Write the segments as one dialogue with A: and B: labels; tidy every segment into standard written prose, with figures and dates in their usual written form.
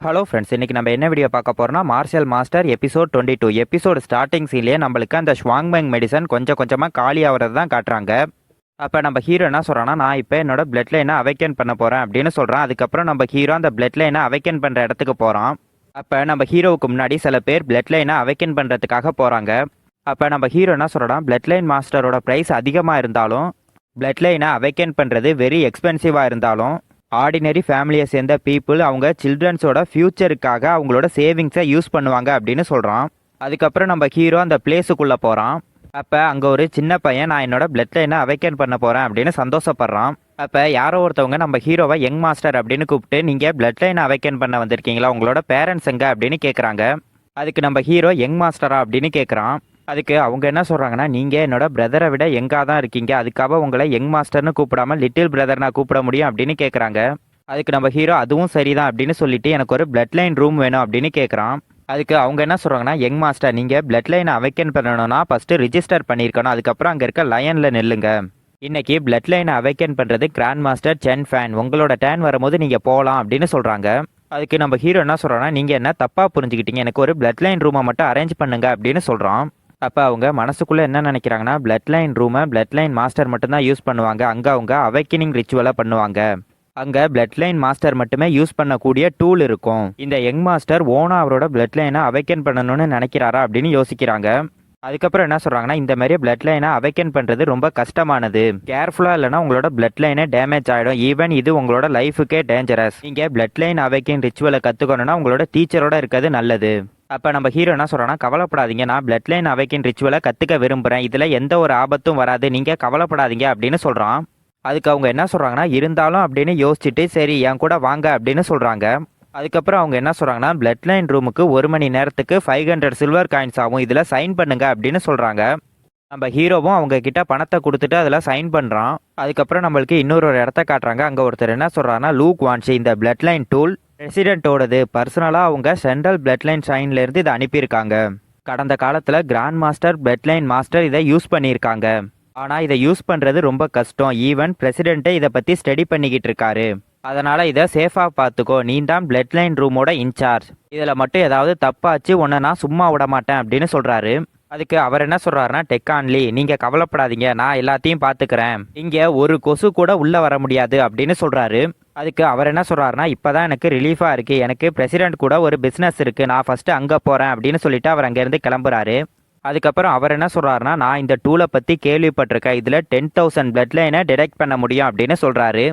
A: Hello friends, இன்றைக்கி நம்ம என்ன வீடியோ பார்க்க போகிறோம்னா martial master episode 22. Episode starting சீன்லேயே நம்மளுக்கு அந்த ஷ்வாங்மெங் மெடிசன் கொஞ்சம் கொஞ்சமாக காலி ஆகிறது தான் காட்டுறாங்க. அப்போ நம்ம ஹீரோ என்ன சொல்கிறான்னா, நான் இப்போ என்னோட பிளட் லைனை அவைக்கன் பண்ண போகிறேன் அப்படின்னு சொல்கிறான். அதுக்கப்புறம் நம்ம ஹீரோ அந்த பிளட் லைனை அவைக்கன் பண்ணுற இடத்துக்கு போகிறான். அப்போ நம்ம ஹீரோவுக்கு முன்னாடி சில பேர் பிளட் லைனை அவைக்கன் பண்ணுறதுக்காக போகிறாங்க. அப்போ நம்ம ஹீரோ என்ன சொல்கிறான், பிளட் லைன் மாஸ்டரோட ப்ரைஸ் அதிகமாக இருந்தாலும் பிளட் லைனை அவைக்கன் பண்ணுறது வெரி எக்ஸ்பென்சிவாக இருந்தாலும் ஆர்டினரி ஃபேமிலியை சேர்ந்த பீப்புள் அவங்க சில்ட்ரன்ஸோட ஃப்யூச்சருக்காக அவங்களோட சேவிங்ஸை யூஸ் பண்ணுவாங்க அப்படின்னு சொல்கிறான். அதுக்கப்புறம் நம்ம ஹீரோ அந்த பிளேஸுக்குள்ளே போகிறான். அப்போ அங்கே ஒரு சின்ன பையன் நான் என்னோட பிளட் லைனை அவைக்கன் பண்ண போகிறேன் அப்படின்னு சந்தோஷப்படுறான். அப்போ யாரோ ஒருத்தவங்க நம்ம ஹீரோவை யங் மாஸ்டர் அப்படின்னு கூப்பிட்டு நீங்கள் பிளட் லைனை அவைக்கன் பண்ண வந்திருக்கீங்களா, உங்களோட பேரண்ட்ஸ் எங்க அப்படின்னு கேட்குறாங்க. அதுக்கு நம்ம ஹீரோ யங் மாஸ்டரா அப்படின்னு கேட்குறான். அதுக்கு அவங்க என்ன சொல்கிறாங்கன்னா, நீங்கள் என்னோட பிரதரை விட யங்காக தான் இருக்கீங்க, அதுக்காக உங்களை யங் மாஸ்டர்னு கூப்பிடாம லிட்டில் பிரதர் நான் கூப்பிட முடியும் அப்படின்னு கேட்குறாங்க. அதுக்கு நம்ம ஹீரோ அதுவும் சரிதான் அப்படின்னு சொல்லிட்டு எனக்கு ஒரு பிளட் லைன் ரூம் வேணும் அப்படின்னு கேட்குறான். அதுக்கு அவங்க என்ன சொல்கிறாங்கன்னா, யங் மாஸ்டர் நீங்கள் பிளட் லைனை அவைக்கன் பண்ணணும்னா ஃபஸ்ட்டு ரிஜிஸ்டர் பண்ணியிருக்கணும், அதுக்கப்புறம் அங்கே இருக்க லயனில் நில்லுங்க. இன்னைக்கு பிளட் லைனை அவைக்கன் பண்ணுறது கிராண்ட் மாஸ்டர் சென் ஃபேன், உங்களோட டேன் வரும்போது நீங்கள் போகலாம் அப்படின்னு சொல்கிறாங்க. அதுக்கு நம்ம ஹீரோ என்ன சொல்கிறோன்னா, நீங்கள் என்ன தப்பாக புரிஞ்சுக்கிட்டீங்க, எனக்கு ஒரு பிளட் லைன் ரூமை மட்டும் அரேஞ்ச் பண்ணுங்க அப்படின்னு சொல்கிறான். அப்போ அவங்க மனசுக்குள்ளே என்ன நினைக்கிறாங்கன்னா, பிளட் லைன் ரூமை பிளட் லைன் மாஸ்டர் மட்டும்தான் யூஸ் பண்ணுவாங்க, அங்கே அவங்க அவைக்கனிங் ரிச்சுவலாக பண்ணுவாங்க, அங்கே பிளட் லைன் மாஸ்டர் மட்டுமே யூஸ் பண்ணக்கூடிய டூல் இருக்கும். இந்த யங் மாஸ்டர் ஓனா அவரோட பிளட் லைனை அவைக்கன் பண்ணணும்னு நினைக்கிறாரா அப்படின்னு யோசிக்கிறாங்க. அதுக்கப்புறம் என்ன சொல்கிறாங்கன்னா, இந்த மாதிரி பிளட் லைனை அவைக்கன் பண்ணுறது ரொம்ப கஷ்டமானது, கேர்ஃபுல்லாக இல்லைனா உங்களோட பிளட் லைனே டேமேஜ் ஆகிடும், ஈவன் இது உங்களோட லைஃபுக்கே டேஞ்சரஸ். நீங்கள் பிளட் லைன் அவைக்கன் ரிச்சுவலை கற்றுக்கணும்னா உங்களோட டீச்சரோட இருக்கிறது நல்லது. அப்போ நம்ம ஹீரோ என்ன சொல்கிறான்னா, கவலைப்படாதீங்க, நான் பிளட் லைன் அவைக்கன் ரிச்சுவலை கற்றுக்க விரும்புகிறேன், இதில் எந்த ஒரு ஆபத்தும் வராது, நீங்கள் கவலைப்படாதீங்க அப்படின்னு சொல்கிறான். அதுக்கு அவங்க என்ன சொல்கிறாங்கன்னா, இருந்தாலும் அப்படின்னு யோசிச்சுட்டு சரி என் கூட வாங்க அப்படின்னு சொல்கிறாங்க. அதுக்கப்புறம் அவங்க என்ன சொல்கிறாங்கன்னா, பிளட் லைன் ரூமுக்கு 1 மணி நேரத்துக்கு 500 சில்வர் காயின்ஸ் ஆகும், இதில் சைன் பண்ணுங்க அப்படின்னு சொல்கிறாங்க. நம்ம ஹீரோவும் அவங்க கிட்ட பணத்தை கொடுத்துட்டு அதில் சைன் பண்ணுறான். அதுக்கப்புறம் நம்மளுக்கு இன்னொரு இடத்த காட்டுறாங்க. அங்கே ஒருத்தர் என்ன சொல்கிறாங்கன்னா, லூக் வான்ஷி இந்த பிளட் லைன் டூல் பிரசிடென்ட்டோடது, பர்சனலாக அவங்க சென்ட்ரல் பிளட் லைன் சைன்லேருந்து இதை அனுப்பியிருக்காங்க. கடந்த காலத்தில் grand master blood line master இதை யூஸ் பண்ணியிருக்காங்க, ஆனால் இதை யூஸ் பண்ணுறது ரொம்ப கஷ்டம், ஈவன் பிரசிடென்ட்டே இதை பற்றி ஸ்டடி பண்ணிக்கிட்டு இருக்காரு, அதனால் இதை சேஃபாக பார்த்துக்கோ, நீ தான் பிளட் லைன் ரூமோட இன்சார்ஜ், இதில் மட்டும் ஏதாவது தப்பாச்சு உன்னை நான் சும்மா விட மாட்டேன் அப்படின்னு சொல்கிறாரு. அதுக்கு அவர் என்ன சொல்கிறாருன்னா, டெக்கான்லி நீங்கள் கவலைப்படாதீங்க, நான் எல்லாத்தையும் பார்த்துக்கிறேன், இங்கே ஒரு கொசு கூட உள்ளே வர முடியாது அப்படின்னு சொல்கிறாரு. அதுக்கு அவர் என்ன சொல்கிறாருன்னா, இப்போ தான் எனக்கு ரிலீஃபாக இருக்குது, எனக்கு பிரசிடென்ட் கூட ஒரு பிஸ்னஸ் இருக்குது, நான் ஃபஸ்ட்டு அங்கே போகிறேன் அப்படின்னு சொல்லிட்டு அவர் அங்கேருந்து கிளம்புறாரு. அதுக்கப்புறம் அவர் என்ன சொல்கிறாருன்னா, நான் இந்த டூலை பற்றி கேள்விப்பட்டிருக்கேன், இதில் 10,000 பிளட் லைனை டிடெக்ட் பண்ண முடியும் அப்படின்னு சொல்கிறாரு.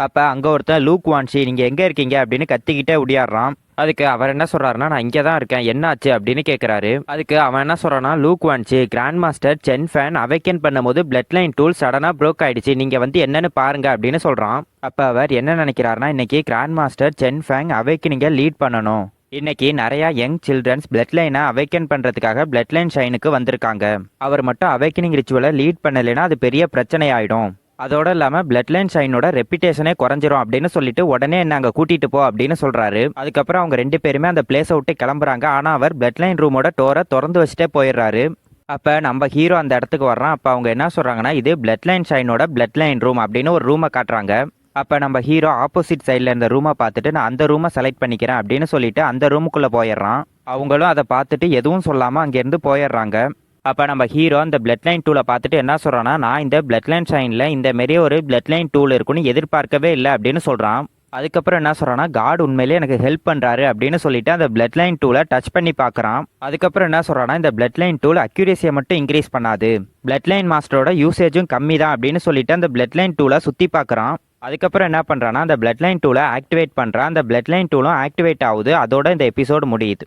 A: அப்போ அங்கே ஒருத்தன் லூக் வான்ஷி நீங்கள் எங்கே இருக்கீங்க அப்படின்னு கத்திக்கிட்டே ஓடியாடுறான். அதுக்கு அவர் என்ன சொல்கிறாருன்னா, நான் இங்கே தான் இருக்கேன், என்னாச்சு அப்படின்னு கேட்குறாரு. அதுக்கு அவன் என்ன சொல்கிறான்னா, லூக் வான்ஷி grand master Chen Fan awaken பண்ணும்போது பிளட் லைன் டூல் சடனாக ப்ரோக் ஆகிடுச்சு, நீங்கள் வந்து என்னென்னு பாருங்க அப்படின்னு சொல்கிறான். அப்போ அவர் என்ன நினைக்கிறாருன்னா, இன்னைக்கு கிராண்ட் மாஸ்டர் சென் ஃபேங் அவைக்கனிங்கை லீட் பண்ணணும், இன்னைக்கு நிறையா யங் சில்ட்ரன்ஸ் பிளட் லைனை அவைக்கன் பண்ணுறதுக்காக பிளட் லைன் ஷைனுக்கு வந்திருக்காங்க, அவர் மட்டும் அவைக்கனிங் ரிச்சுவலை லீட் பண்ணலைன்னா அது பெரிய பிரச்சனை ஆகிடும், அதோடு இல்லாமல் பிளட் லைன் ஷைனோட ரெப்புடேஷனே குறைஞ்சிரும் அப்படின்னு சொல்லிட்டு உடனே என்ன அங்கே கூட்டிகிட்டு போ அப்படின்னு சொல்கிறாரு. அதுக்கப்புறம் அவங்க 2 பேருமே அந்த பிளேஸை விட்டு கிளம்புறாங்க. ஆனால் அவர் பிளட் லைன் ரூமோட டோரை திறந்து வச்சுட்டே போயிடுறாரு. அப்போ நம்ம ஹீரோ அந்த இடத்துக்கு வர்றான். அப்போ அவங்க என்ன சொல்கிறாங்கன்னா, இது பிளட் லைன் ஷைனோட பிளட் லைன் ரூம் அப்படின்னு ஒரு ரூமை காட்டுறாங்க. அப்போ நம்ம ஹீரோ ஆப்போசிட் சைடில் இருந்த ரூமை பார்த்துட்டு நான் அந்த ரூமை செலக்ட் பண்ணிக்கிறேன் அப்படின்னு சொல்லிட்டு அந்த ரூமுக்குள்ளே போயிடுறான். அவங்களும் அதை பார்த்துட்டு எதுவும் சொல்லாமல் அங்கேருந்து போயிடுறாங்க. அப்போ நம்ம ஹீரோ அந்த பிளட் லைன் டூலை பார்த்துட்டு என்ன சொல்கிறான்னா, நான் இந்த பிளட் லைன் ஷைனில் இந்த மாரி ஒரு பிளட் லைன் டூல் இருக்குன்னு எதிர்பார்க்கவே இல்லை அப்படின்னு சொல்கிறான். அதுக்கப்புறம் என்ன சொல்கிறான்னா, காட் உண்மையிலே எனக்கு ஹெல்ப் பண்ணுறாரு அப்படின்னு சொல்லிட்டு அந்த பிளட் லைன் டூலை டச் பண்ணி பார்க்குறான். அதுக்கப்புறம் என்ன சொல்கிறான்னா, இந்த பிளட் லைன் டூல் அக்யூரேசியை மட்டும் இன்க்ரீஸ் பண்ணாது, பிளட் லைன் மாஸ்டரோட யூசேஜும் கம்மி தான் அப்படின்னு சொல்லிட்டு அந்த பிளட் லைன் டூலை சுற்றி பார்க்குறான். அதுக்கப்புறம் என்ன பண்ணுறான்னா, அந்த பிளட் லைன் டூலை ஆக்டிவேட் பண்ணுறான். அந்த பிளட் லைன் டூலும் ஆக்டிவேட் ஆகுது. அதோட இந்த எபிசோடு முடியுது.